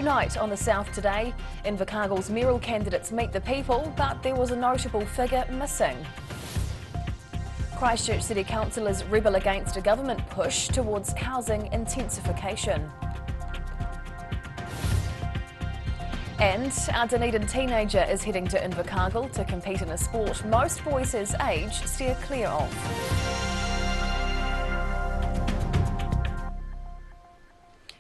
night on the South today. Invercargill's mayoral candidates meet the people, but there was a notable figure missing. Christchurch City councillors rebel against a government push towards housing intensification. And our Dunedin teenager is heading to Invercargill to compete in a sport most boys his age steer clear of.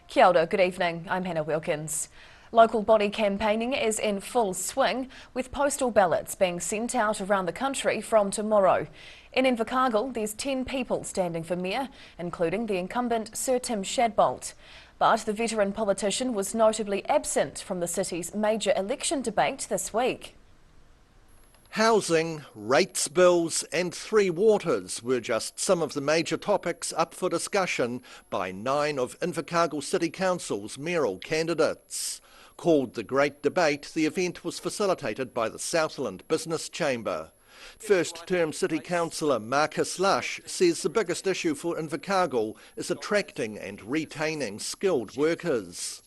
Kia ora, good evening, I'm Hannah Wilkins. Local body campaigning is in full swing, with postal ballots being sent out around the country from tomorrow. In Invercargill, there's 10 people standing for mayor, including the incumbent Sir Tim Shadbolt. But the veteran politician was notably absent from the city's major election debate this week. Housing, rates bills and three waters were just some of the major topics up for discussion by 9 of Invercargill City Council's mayoral candidates. Called the Great Debate, the event was facilitated by the Southland Business Chamber. First-term City Councillor Marcus Lush says the biggest issue for Invercargill is attracting and retaining skilled workers.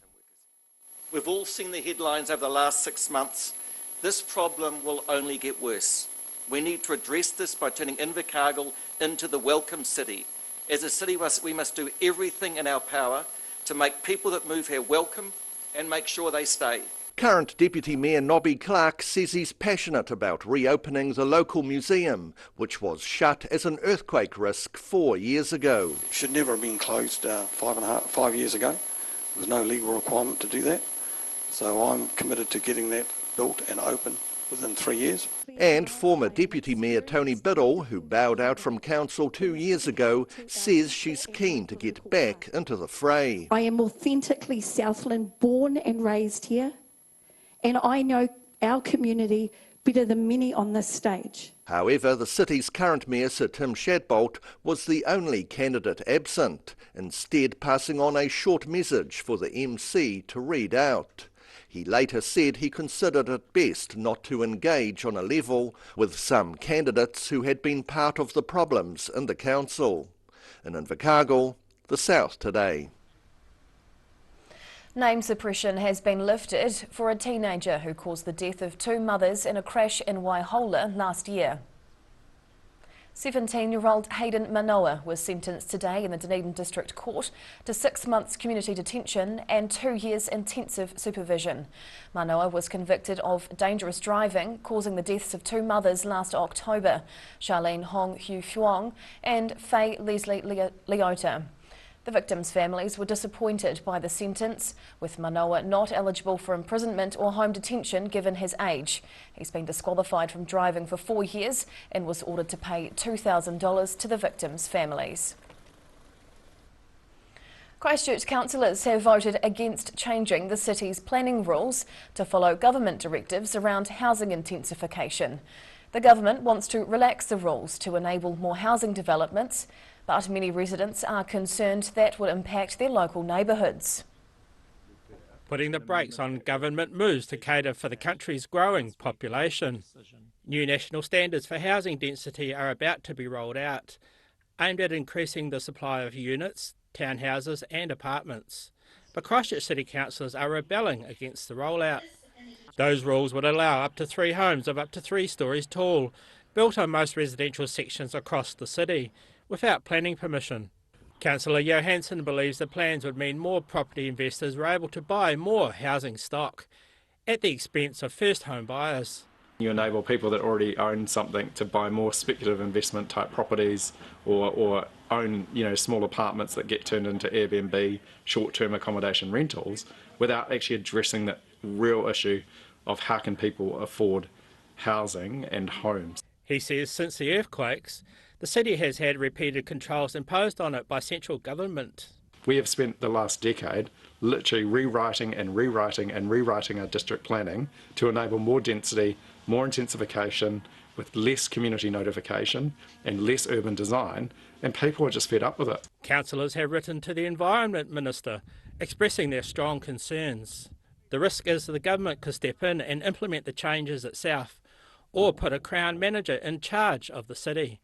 We've all seen the headlines over the last 6 months. This problem will only get worse. We need to address this by turning Invercargill into the welcome city. As a city, we must do everything in our power to make people that move here welcome and make sure they stay. Current Deputy Mayor Nobby Clark says he's passionate about reopening the local museum, which was shut as an earthquake risk 4 years ago. It should never have been closed 5 years ago. There's no legal requirement to do that. So I'm committed to getting that built and open within 3 years. And former Deputy Mayor Tony Biddle, who bowed out from council 2 years ago, says she's keen to get back into the fray. I am authentically Southland, born and raised here, and I know our community better than many on this stage. However, the city's current mayor, Sir Tim Shadbolt, was the only candidate absent, instead passing on a short message for the MC to read out. He later said he considered it best not to engage on a level with some candidates who had been part of the problems in the council. In Invercargill, the South today. Name suppression has been lifted for a teenager who caused the death of 2 mothers in a crash in Waihola last year. 17-year-old Hayden Manoa was sentenced today in the Dunedin District Court to 6 months community detention and 2 years intensive supervision. Manoa was convicted of dangerous driving, causing the deaths of 2 mothers last October, Charlene Hong Hu Huang and Faye Leslie Leota. The victims' families were disappointed by the sentence, with Manoa not eligible for imprisonment or home detention given his age. He's been disqualified from driving for 4 years and was ordered to pay $2,000 to the victims' families. Christchurch councillors have voted against changing the city's planning rules to follow government directives around housing intensification. The government wants to relax the rules to enable more housing developments, but many residents are concerned that will impact their local neighbourhoods. Putting the brakes on government moves to cater for the country's growing population. New national standards for housing density are about to be rolled out, aimed at increasing the supply of units, townhouses and apartments. But Christchurch City councillors are rebelling against the rollout. Those rules would allow up to 3 homes of up to 3 stories tall, built on most residential sections across the city, without planning permission. Councillor Johansson believes the plans would mean more property investors were able to buy more housing stock at the expense of first home buyers. You enable people that already own something to buy more speculative investment type properties or own small apartments that get turned into Airbnb short-term accommodation rentals without actually addressing the real issue of how can people afford housing and homes. He says since the earthquakes, the city has had repeated controls imposed on it by central government. We have spent the last decade literally rewriting our district planning to enable more density, more intensification, with less community notification and less urban design, and people are just fed up with it. Councillors have written to the Environment Minister expressing their strong concerns. The risk is the government could step in and implement the changes itself, or put a Crown manager in charge of the city.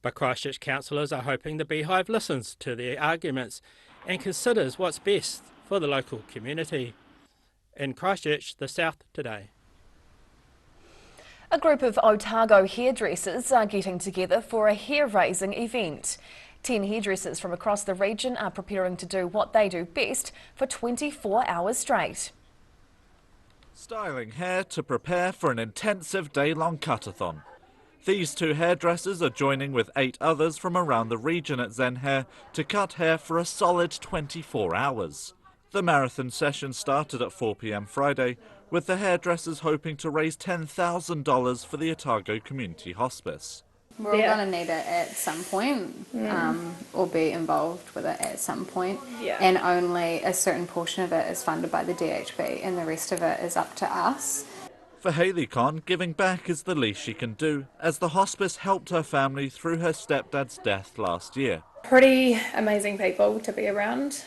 But Christchurch councillors are hoping the Beehive listens to their arguments and considers what's best for the local community. In Christchurch, The South Today. A group of Otago hairdressers are getting together for a hair-raising event. 10 hairdressers from across the region are preparing to do what they do best for 24 hours straight. Styling hair to prepare for an intensive day-long cut-a-thon. These 2 hairdressers are joining with 8 others from around the region at Zen Hair to cut hair for a solid 24 hours. The marathon session started at 4 p.m. Friday, with the hairdressers hoping to raise $10,000 for the Otago Community Hospice. We're all going to need it at some point, or be involved with it at some point. And only a certain portion of it is funded by the DHB and the rest of it is up to us. For Hayley Conn, giving back is the least she can do, as the hospice helped her family through her stepdad's death last year. Pretty amazing people to be around,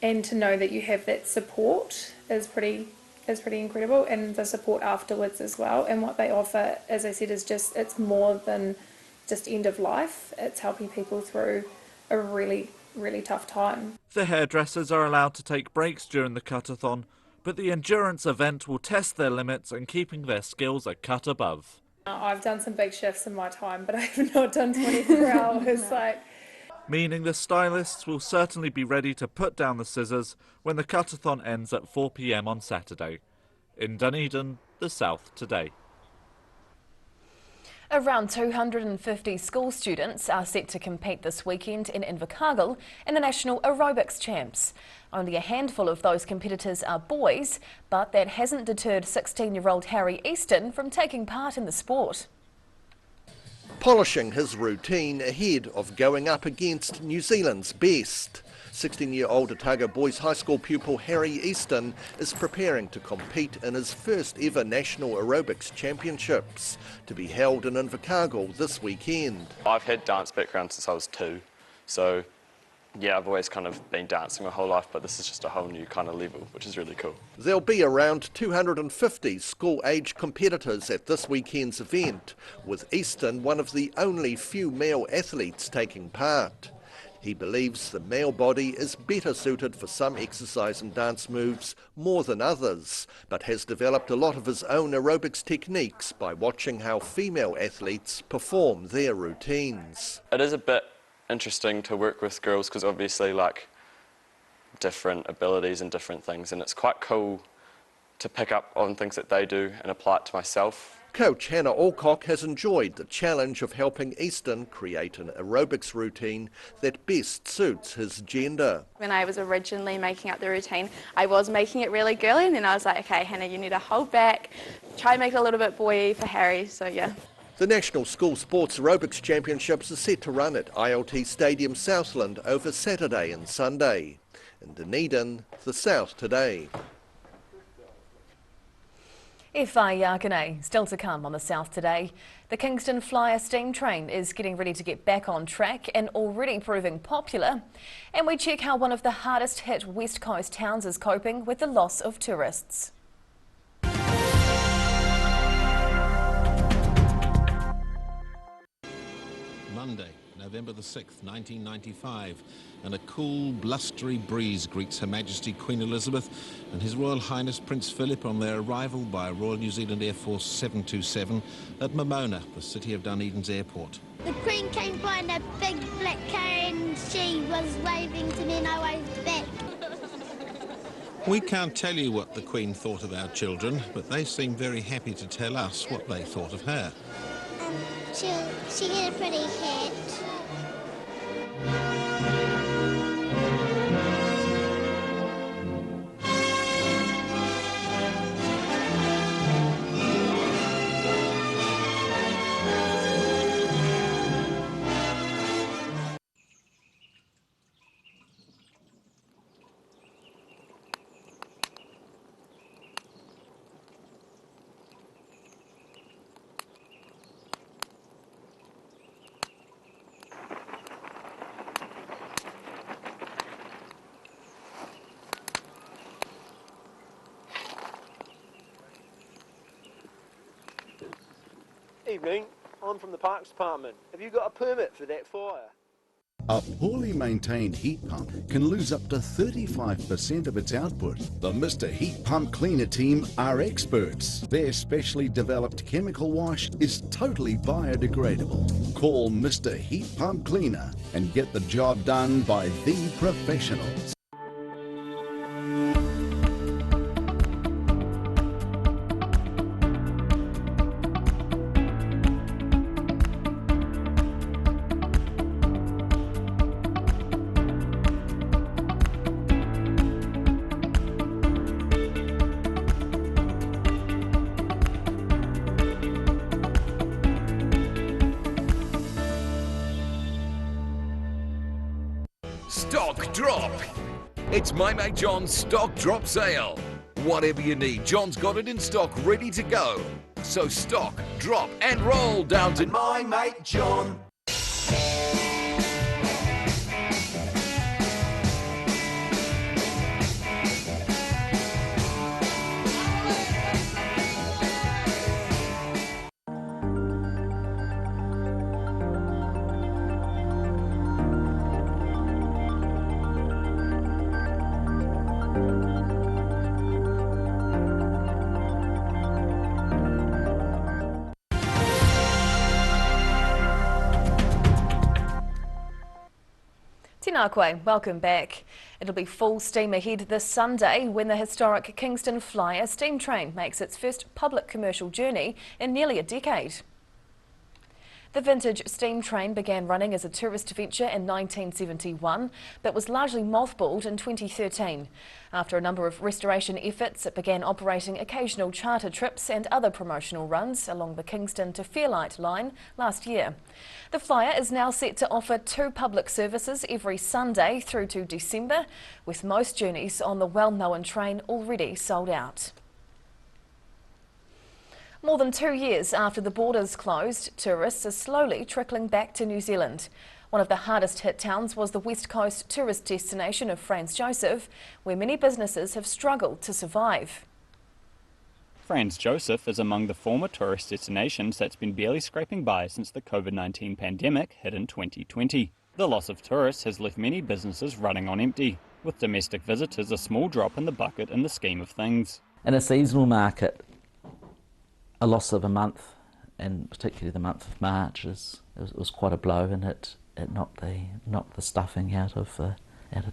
and to know that you have that support is pretty incredible, and the support afterwards as well. And what they offer, as I said, is just, it's more than just end of life. It's helping people through a really, really tough time. The hairdressers are allowed to take breaks during the cut-a-thon, but the endurance event will test their limits and keeping their skills a cut above. I've done some big shifts in my time, but I have not done 24 hours. Meaning the stylists will certainly be ready to put down the scissors when the cut-a-thon ends at 4 p.m. on Saturday. In Dunedin, The South Today. Around 250 school students are set to compete this weekend in Invercargill in the National Aerobics Champs. Only a handful of those competitors are boys, but that hasn't deterred 16-year-old Harry Easton from taking part in the sport. Polishing his routine ahead of going up against New Zealand's best. 16-year-old Otago Boys High School pupil Harry Easton is preparing to compete in his first ever National Aerobics Championships, to be held in Invercargill this weekend. I've had dance background since I was 2, so yeah, I've always kind of been dancing my whole life, but this is just a whole new kind of level, which is really cool. There'll be around 250 school-age competitors at this weekend's event, with Easton one of the only few male athletes taking part. He believes the male body is better suited for some exercise and dance moves more than others, but has developed a lot of his own aerobics techniques by watching how female athletes perform their routines. It is a bit interesting to work with girls because obviously like different abilities and different things, and it's quite cool to pick up on things that they do and apply it to myself. Coach Hannah Alcock has enjoyed the challenge of helping Easton create an aerobics routine that best suits his gender. When I was originally making up the routine, I was making it really girly, and then I was like, okay, Hannah, you need to hold back, try and make it a little bit boy-y for Harry, so yeah. The National School Sports Aerobics Championships are set to run at ILT Stadium Southland over Saturday and Sunday. In Dunedin, The South Today. FI Yakane, still to come on The South Today. The Kingston Flyer steam train is getting ready to get back on track and already proving popular. And we check how one of the hardest hit West Coast towns is coping with the loss of tourists. Monday, November the 6th, 1995, and a cool, blustery breeze greets Her Majesty Queen Elizabeth and His Royal Highness Prince Philip on their arrival by Royal New Zealand Air Force 727 at Momona, the city of Dunedin's airport. The Queen came by in a big black car and she was waving to me and I waved back. We can't tell you what the Queen thought of our children, but they seem very happy to tell us what they thought of her. She had a pretty hat. Evening, I'm from the Parks Department. Have you got a permit for that fire? A poorly maintained heat pump can lose up to 35% of its output. The Mr. Heat Pump Cleaner team are experts. Their specially developed chemical wash is totally biodegradable. Call Mr. Heat Pump Cleaner and get the job done by the professionals. Stock Drop. It's my mate John's Stock Drop sale. Whatever you need, John's got it in stock ready to go. So stock, drop and roll down to my mate John. Tēnā koe, welcome back. It'll be full steam ahead this Sunday when the historic Kingston Flyer steam train makes its first public commercial journey in nearly a decade. The vintage steam train began running as a tourist venture in 1971, but was largely mothballed in 2013. After a number of restoration efforts, it began operating occasional charter trips and other promotional runs along the Kingston to Fairlight line last year. The Flyer is now set to offer 2 public services every Sunday through to December, with most journeys on the well-known train already sold out. More than 2 years after the borders closed, tourists are slowly trickling back to New Zealand. One of the hardest hit towns was the West Coast tourist destination of Franz Josef, where many businesses have struggled to survive. Franz Josef is among the former tourist destinations that's been barely scraping by since the COVID-19 pandemic hit in 2020. The loss of tourists has left many businesses running on empty, with domestic visitors a small drop in the bucket in the scheme of things. In a seasonal market, a loss of a month, and particularly the month of March, was quite a blow, and it knocked the stuffing out of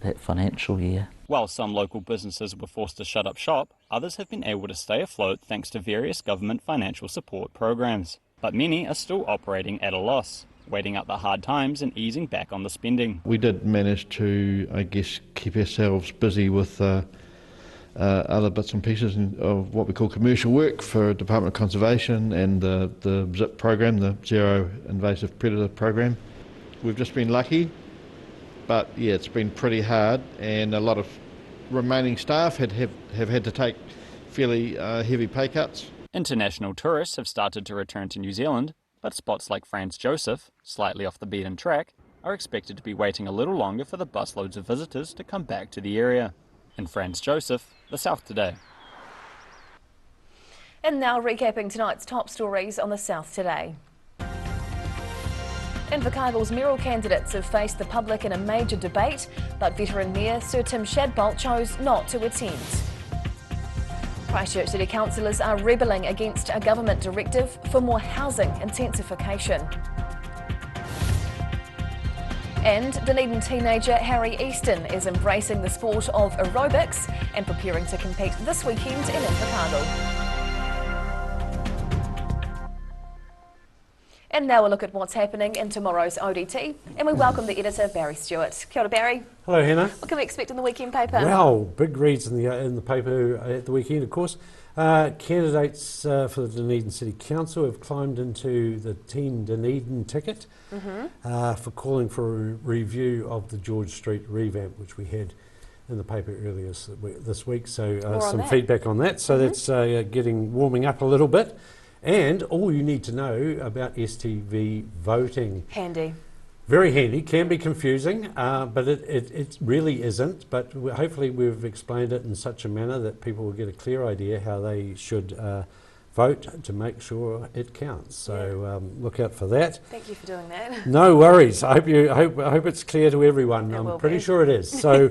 that financial year. While some local businesses were forced to shut up shop, others have been able to stay afloat thanks to various government financial support programs. But many are still operating at a loss, waiting out the hard times and easing back on the spending. We did manage to, I guess, keep ourselves busy with other bits and pieces of what we call commercial work for Department of Conservation and the ZIP program, the Zero Invasive Predator program. We've just been lucky, but yeah, it's been pretty hard, and a lot of remaining staff have had to take fairly heavy pay cuts. International tourists have started to return to New Zealand, but spots like Franz Josef, slightly off the beaten track, are expected to be waiting a little longer for the busloads of visitors to come back to the area. In Franz Josef, the South Today. And now recapping tonight's top stories on the South Today. Invercargill's mayoral candidates have faced the public in a major debate, but veteran Mayor Sir Tim Shadbolt chose not to attend. Christchurch City councillors are rebelling against a government directive for more housing intensification. And Dunedin teenager Harry Easton is embracing the sport of aerobics and preparing to compete this weekend in Invercargill. And now a look at what's happening in tomorrow's ODT, and we welcome the editor Barry Stewart. Kia ora, Barry. Hello, Hannah. What can we expect in the weekend paper? Well, big reads in the paper at the weekend, of course. Candidates for the Dunedin City Council have climbed into the Team Dunedin ticket for calling for a review of the George Street revamp, which we had in the paper earlier this week. So some feedback on that. So that's warming up a little bit. And all you need to know about STV voting. Handy. Very handy, can be confusing, but it really isn't. But hopefully we've explained it in such a manner that people will get a clear idea how they should vote to make sure it counts. So look out for that. Thank you for doing that. No worries. I hope it's clear to everyone. I'm pretty sure it is. So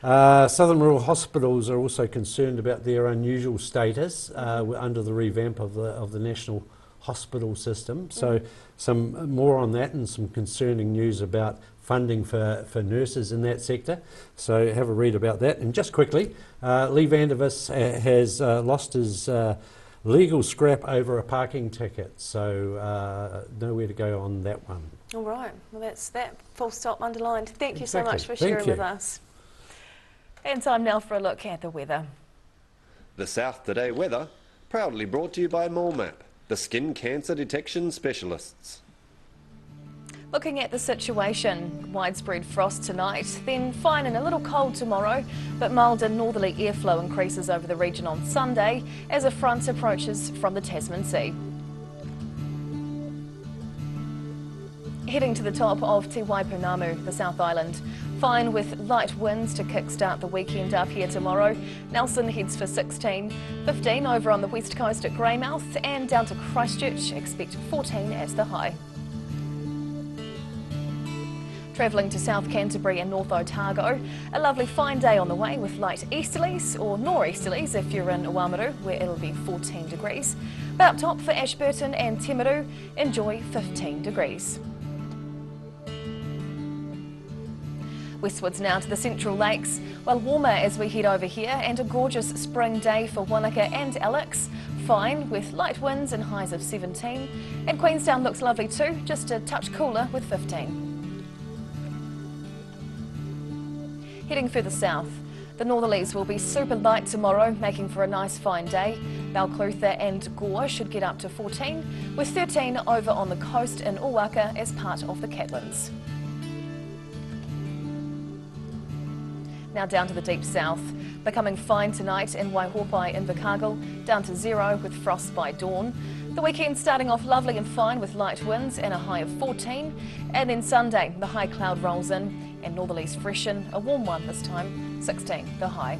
Southern Rural Hospitals are also concerned about their unusual status under the revamp of the national hospital system. So some more on that and some concerning news about funding for nurses in that sector. So have a read about that. And just quickly, Lee Vandervis has lost his legal scrap over a parking ticket. So nowhere to go on that one. All right. Well, that's that. Full stop underlined. Thank you so Exactly. much for Thank sharing you. with us. And time now for a look at the weather. The South Today weather, proudly brought to you by MoleMap, the skin cancer detection specialists. Looking at the situation, widespread frost tonight, then fine and a little cold tomorrow, but mild and northerly airflow increases over the region on Sunday as a front approaches from the Tasman Sea. Heading to the top of Te Waipunamu, the South Island. Fine with light winds to kickstart the weekend up here tomorrow. Nelson heads for 16, 15 over on the west coast at Greymouth, and down to Christchurch, expect 14 as the high. Travelling to South Canterbury and North Otago, a lovely fine day on the way with light easterlies or nor'easterlies if you're in Oamaru, where it'll be 14 degrees. But up top for Ashburton and Timaru, enjoy 15 degrees. Westwards now to the Central Lakes, well warmer as we head over here, and a gorgeous spring day for Wanaka and Alex. Fine with light winds and highs of 17, and Queenstown looks lovely too, just a touch cooler with 15. Heading further south, the northerlies will be super light tomorrow, making for a nice fine day. Balclutha and Gore should get up to 14, with 13 over on the coast in Owaka as part of the Catlins. Now down to the deep south, becoming fine tonight in Waihopai in Invercargill, down to 0 with frost by dawn. The weekend starting off lovely and fine with light winds and a high of 14, and then Sunday the high cloud rolls in and northerlies freshen, a warm one this time, 16 the high.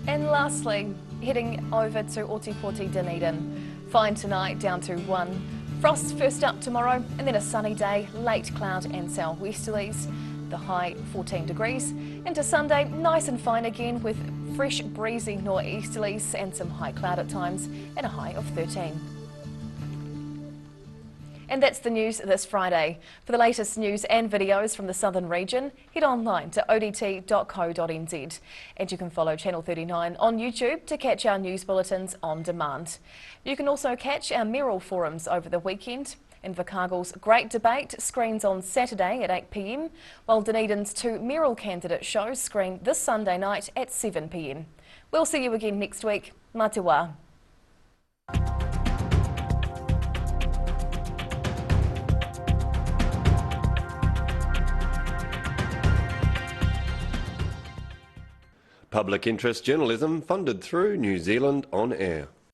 And lastly, heading over to Otipoti Dunedin, fine tonight down to 1. Frost first up tomorrow, and then a sunny day, late cloud and southwesterlies, the high 14 degrees. Into Sunday, nice and fine again with fresh breezy nor'easterlies and some high cloud at times, and a high of 13. And that's the news this Friday. For the latest news and videos from the southern region, head online to odt.co.nz. And you can follow Channel 39 on YouTube to catch our news bulletins on demand. You can also catch our mayoral forums over the weekend. Invercargill's Great Debate screens on Saturday at 8 p.m, while Dunedin's 2 mayoral candidate shows screen this Sunday night at 7 p.m. We'll see you again next week. Mā te wā. Public interest journalism funded through New Zealand On Air.